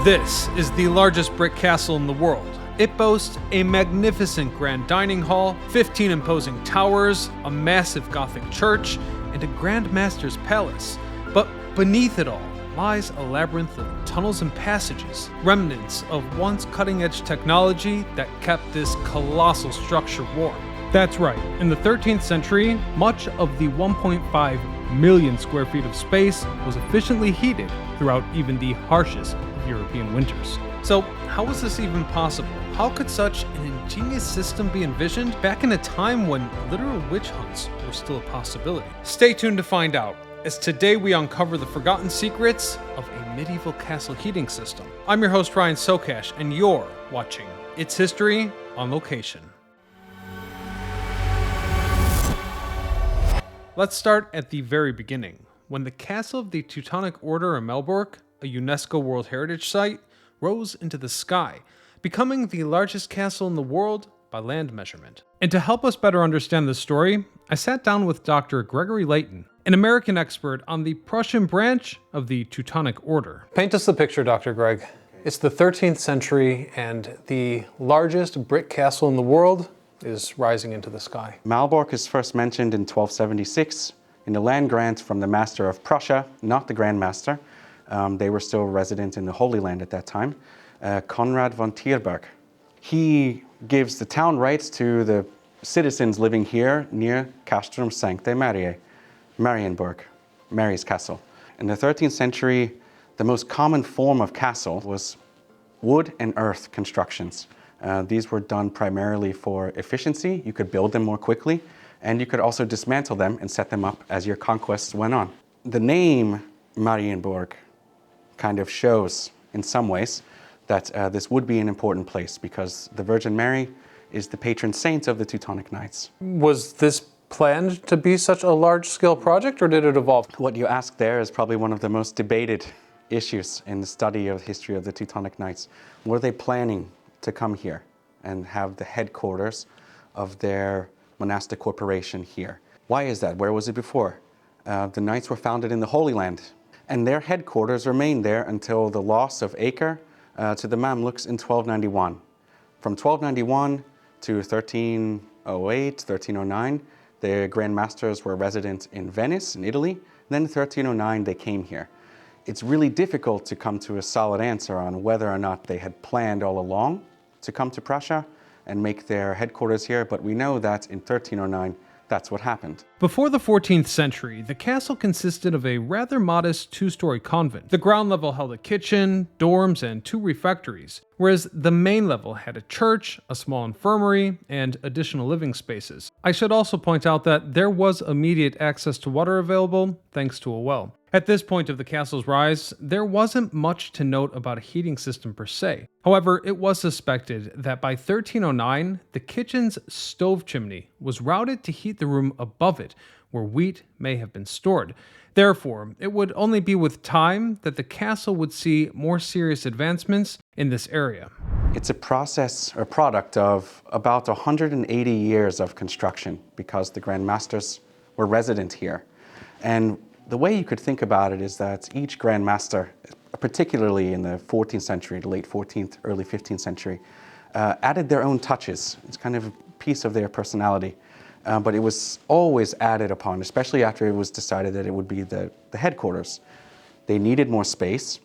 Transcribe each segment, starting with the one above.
This is the largest brick castle in the world. It boasts a magnificent grand dining hall, 15 imposing towers, a massive Gothic church, and a Grand Master's palace. But beneath it all lies a labyrinth of tunnels and passages, remnants of once cutting-edge technology that kept this colossal structure warm. That's right, in the 13th century, much of the 1.5 million square feet of space was efficiently heated throughout even the harshest of European winters. So, how was this even possible? How could such an ingenious system be envisioned back in a time when literal witch hunts were still a possibility? Stay tuned to find out, as today we uncover the forgotten secrets of a medieval castle heating system. I'm your host Ryan Sokash, and you're watching It's History on Location. Let's start at the very beginning, when the castle of the Teutonic Order in Malbork, a UNESCO World Heritage site, rose into the sky, becoming the largest castle in the world by land measurement. And to help us better understand this story, I sat down with Dr. Gregory Layton, an American expert on the Prussian branch of the Teutonic Order. Paint us the picture, Dr. Greg. It's the 13th century, and the largest brick castle in the world is rising into the sky. Malbork is first mentioned in 1276 in a land grant from the Master of Prussia, not the Grand Master. They were still resident in the Holy Land at that time, Konrad von Tierberg. He gives the town rights to the citizens living here near Castrum Sanctae Mariae, Marienburg, Mary's Castle. In the 13th century, the most common form of castle was wood and earth constructions. These were done primarily for efficiency. You could build them more quickly, and you could also dismantle them and set them up as your conquests went on. The name Marienburg kind of shows, in some ways, that this would be an important place because the Virgin Mary is the patron saint of the Teutonic Knights. Was this planned to be such a large-scale project, or did it evolve? What you asked there is probably one of the most debated issues in the study of the history of the Teutonic Knights. Were they planning to come here and have the headquarters of their monastic corporation here? Why is that? Where was it before? The Knights were founded in the Holy Land, and their headquarters remained there until the loss of Acre to the Mamluks in 1291. From 1291 to 1308, 1309, the Grand Masters were resident in Venice, in Italy. Then in 1309, they came here. It's really difficult to come to a solid answer on whether or not they had planned all along to come to Prussia and make their headquarters here, but we know that in 1309, that's what happened. Before the 14th century, the castle consisted of a rather modest two-story convent. The ground level held a kitchen, dorms, and 2 refectories, whereas the main level had a church, a small infirmary, and additional living spaces. I should also point out that there was immediate access to water available thanks to a well. At this point of the castle's rise, there wasn't much to note about a heating system per se. However, it was suspected that by 1309, the kitchen's stove chimney was routed to heat the room above it, where wheat may have been stored. Therefore, it would only be with time that the castle would see more serious advancements in this area. It's a process or product of about 180 years of construction because the Grand Masters were resident here. And the way you could think about it is that each Grand Master, particularly in the 14th century, the late 14th, early 15th century, added their own touches. It's kind of a piece of their personality. But it was always added upon, especially after it was decided that it would be the headquarters. They needed more space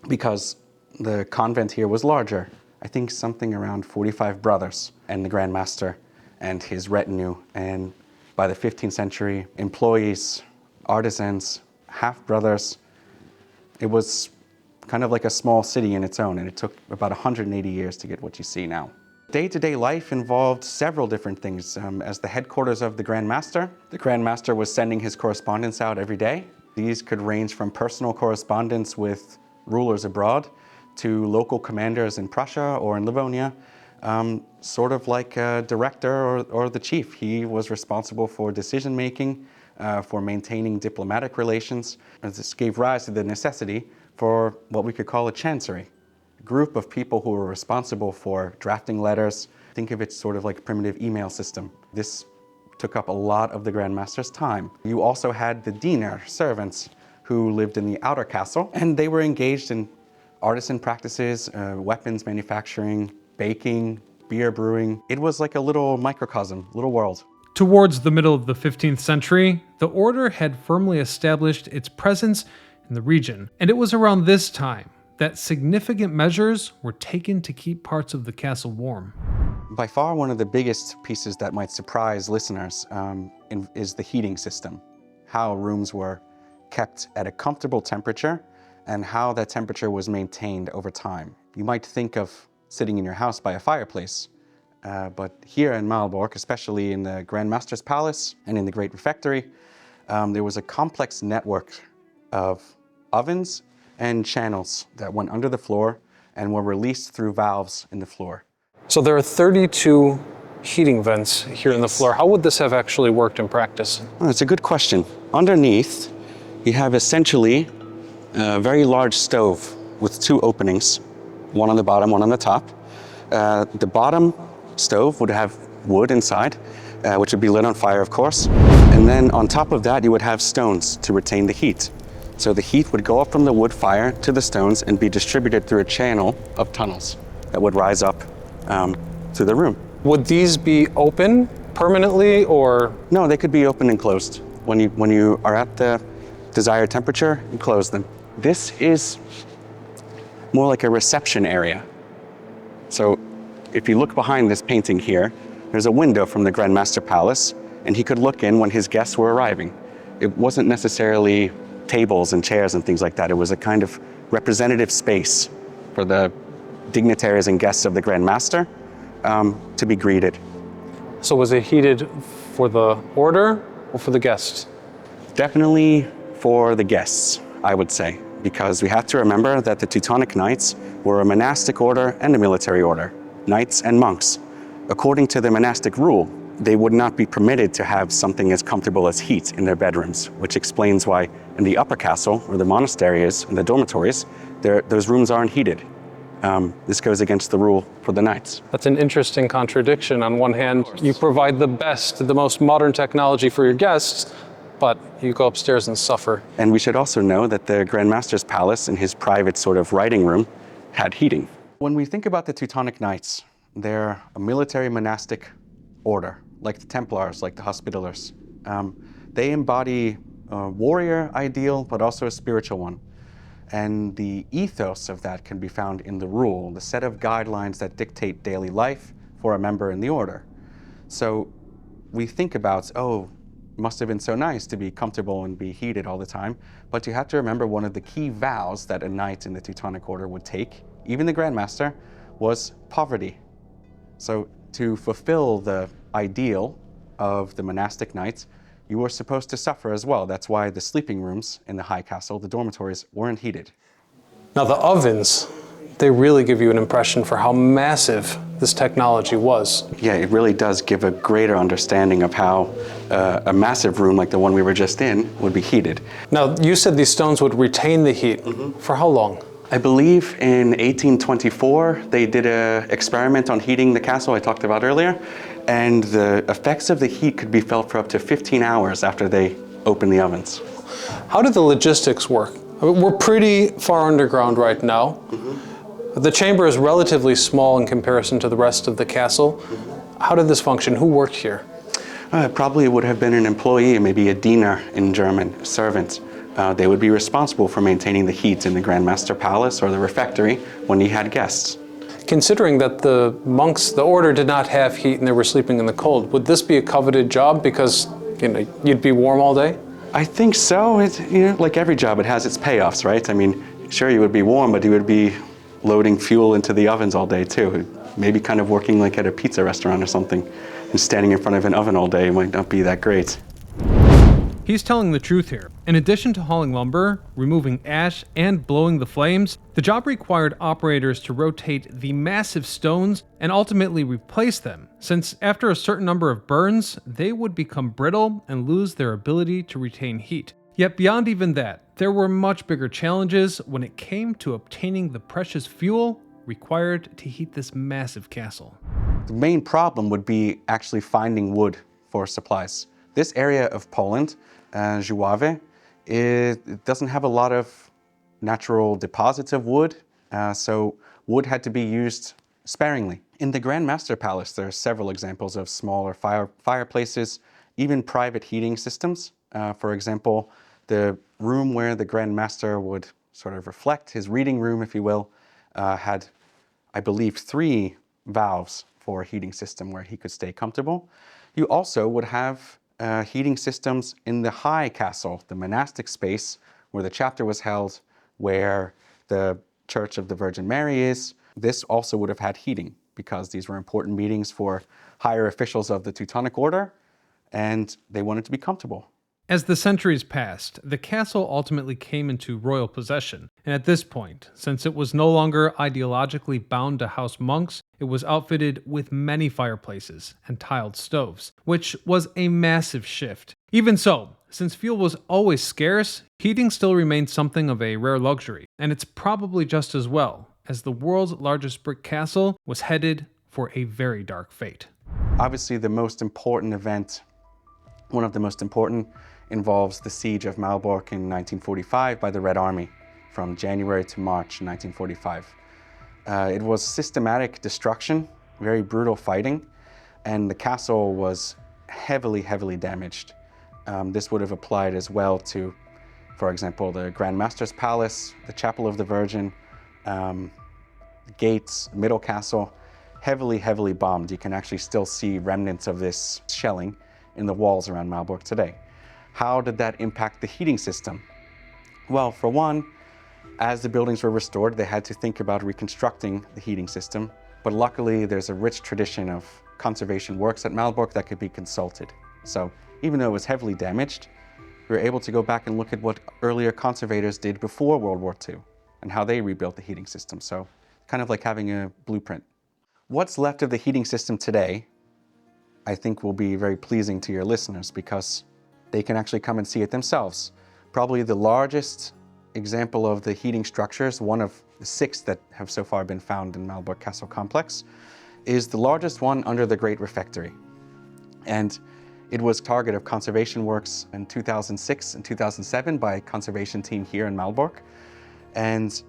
because the convent here was larger. I think something around 45 brothers and the Grand Master and his retinue. And by the 15th century, employees, artisans, half-brothers. It was kind of like a small city in its own, and it took about 180 years to get what you see now. Day-to-day life involved several different things. As the headquarters of the Grand Master was sending his correspondence out every day. These could range from personal correspondence with rulers abroad to local commanders in Prussia or in Livonia, sort of like a director or the chief. He was responsible for decision-making, for maintaining diplomatic relations. This gave rise to the necessity for what we could call a chancery, a group of people who were responsible for drafting letters. Think of it sort of like a primitive email system. This took up a lot of the Grand Master's time. You also had the diener, servants, who lived in the outer castle, and they were engaged in artisan practices, weapons manufacturing, baking, beer brewing. It was like a little microcosm, little world. Towards the middle of the 15th century, the order had firmly established its presence in the region, and it was around this time that significant measures were taken to keep parts of the castle warm. By far, one of the biggest pieces that might surprise listeners is the heating system. How rooms were kept at a comfortable temperature and how that temperature was maintained over time. You might think of sitting in your house by a fireplace, but here in Malbork, especially in the Grand Master's Palace and in the Great Refectory, there was a complex network of ovens and channels that went under the floor and were released through valves in the floor. So there are 32 heating vents here in the floor. How would this have actually worked in practice? Oh, that's a good question. Underneath, you have essentially a very large stove with two openings, one on the bottom, one on the top. The bottom stove would have wood inside, which would be lit on fire, of course. And then on top of that, you would have stones to retain the heat. So the heat would go up from the wood fire to the stones and be distributed through a channel of tunnels that would rise up to the room. Would these be open permanently or? No, they could be open and closed. When you are at the desired temperature, you close them. This is more like a reception area. So if you look behind this painting here, there's a window from the Grand Master Palace, and he could look in when his guests were arriving. It wasn't necessarily tables and chairs and things like that. It was a kind of representative space for the dignitaries and guests of the Grand Master to be greeted. So was it heated for the order or for the guests? Definitely for the guests, I would say, because we have to remember that the Teutonic Knights were a monastic order and a military order, knights and monks. According to the monastic rule, they would not be permitted to have something as comfortable as heat in their bedrooms, which explains why in the upper castle, where the monastery is, and the dormitories, those rooms aren't heated. This goes against the rule for the knights. That's an interesting contradiction. On one hand, you provide the best, the most modern technology for your guests, but you go upstairs and suffer. And we should also know that the Grand Master's Palace and his private sort of writing room had heating. When we think about the Teutonic Knights, they're a military monastic order, like the Templars, like the Hospitallers. They embody a warrior ideal, but also a spiritual one. And the ethos of that can be found in the rule, the set of guidelines that dictate daily life for a member in the order. So we think about, oh, it must have been so nice to be comfortable and be heated all the time. But you have to remember one of the key vows that a knight in the Teutonic Order would take, even the Grand Master, was poverty. So to fulfill the ideal of the monastic knights, you were supposed to suffer as well. That's why the sleeping rooms in the high castle, the dormitories, weren't heated. Now the ovens, they really give you an impression for how massive this technology was. Yeah, it really does give a greater understanding of how a massive room like the one we were just in would be heated. Now you said these stones would retain the heat. For how long? I believe in 1824, they did an experiment on heating the castle I talked about earlier, and the effects of the heat could be felt for up to 15 hours after they opened the ovens. How did the logistics work? I mean, we're pretty far underground right now. The chamber is relatively small in comparison to the rest of the castle. How did this function? Who worked here? Probably would have been an employee, maybe a diener in German, a servant. They would be responsible for maintaining the heat in the Grand Master Palace or the refectory when he had guests. Considering that the monks, the order did not have heat and they were sleeping in the cold, would this be a coveted job because you'd be warm all day? I think so. Like every job, it has its payoffs, right? I mean, sure, you would be warm, but you would be loading fuel into the ovens all day too. Maybe kind of working like at a pizza restaurant or something, and standing in front of an oven all day might not be that great. He's telling the truth here. In addition to hauling lumber, removing ash, and blowing the flames, the job required operators to rotate the massive stones and ultimately replace them, since after a certain number of burns, they would become brittle and lose their ability to retain heat. Yet beyond even that, there were much bigger challenges when it came to obtaining the precious fuel required to heat this massive castle. The main problem would be actually finding wood for supplies. This area of Poland, Żuławy, it doesn't have a lot of natural deposits of wood, so wood had to be used sparingly. In the Grand Master Palace, there are several examples of smaller fireplaces, even private heating systems. For example, the room where the Grand Master would sort of reflect, his reading room, if you will, had, I believe, 3 valves for a heating system where he could stay comfortable. You also would have heating systems in the High Castle, the monastic space where the chapter was held, where the Church of the Virgin Mary is. This also would have had heating because these were important meetings for higher officials of the Teutonic Order, and they wanted to be comfortable. As the centuries passed, the castle ultimately came into royal possession, and at this point, since it was no longer ideologically bound to house monks, it was outfitted with many fireplaces and tiled stoves, which was a massive shift. Even so, since fuel was always scarce, heating still remained something of a rare luxury, and it's probably just as well, as the world's largest brick castle was headed for a very dark fate. Obviously, the most important event, one of the most important, involves the siege of Malbork in 1945 by the Red Army from January to March 1945. It was systematic destruction, very brutal fighting, and the castle was heavily damaged. This would have applied as well to, for example, the Grand Master's Palace, the Chapel of the Virgin, the gates, Middle Castle, heavily bombed. You can actually still see remnants of this shelling in the walls around Malbork today. How did that impact the heating system? Well, for one, as the buildings were restored, they had to think about reconstructing the heating system. But luckily, there's a rich tradition of conservation works at Malbork that could be consulted. So even though it was heavily damaged, we were able to go back and look at what earlier conservators did before World War II and how they rebuilt the heating system. So kind of like having a blueprint. What's left of the heating system today, I think will be very pleasing to your listeners because they can actually come and see it themselves. Probably the largest example of the heating structures, one of the 6 that have so far been found in Malbork Castle complex, is the largest one under the Great Refectory. And it was target of conservation works in 2006 and 2007 by a conservation team here in Malbork. And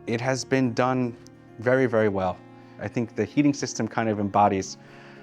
it has been done very well. I think the heating system kind of embodies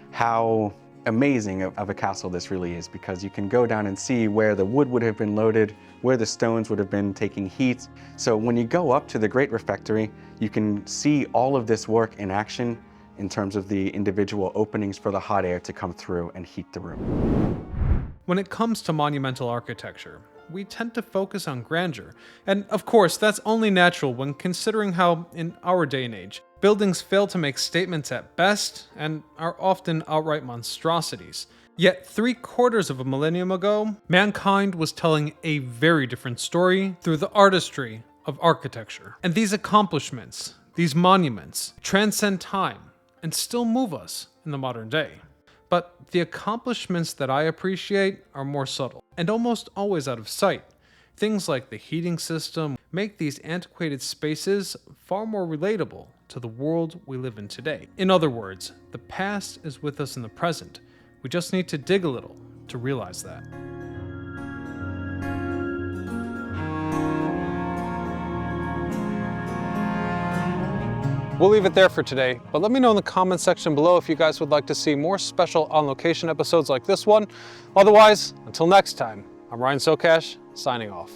how amazing of a castle this really is, because you can go down and see where the wood would have been loaded, where the stones would have been taking heat. So when you go up to the Great Refectory, you can see all of this work in action in terms of the individual openings for the hot air to come through and heat the room. When it comes to monumental architecture, we tend to focus on grandeur, and of course that's only natural when considering how, in our day and age, buildings fail to make statements at best and are often outright monstrosities. Yet 3/4 of a millennium ago, mankind was telling a very different story through the artistry of architecture. And these accomplishments, these monuments, transcend time and still move us in the modern day. But the accomplishments that I appreciate are more subtle and almost always out of sight. Things like the heating system make these antiquated spaces far more relatable to the world we live in today. In other words, the past is with us in the present. We just need to dig a little to realize that. We'll leave it there for today, but let me know in the comments section below if you guys would like to see more special on-location episodes like this one. Otherwise, until next time, I'm Ryan Socash, signing off.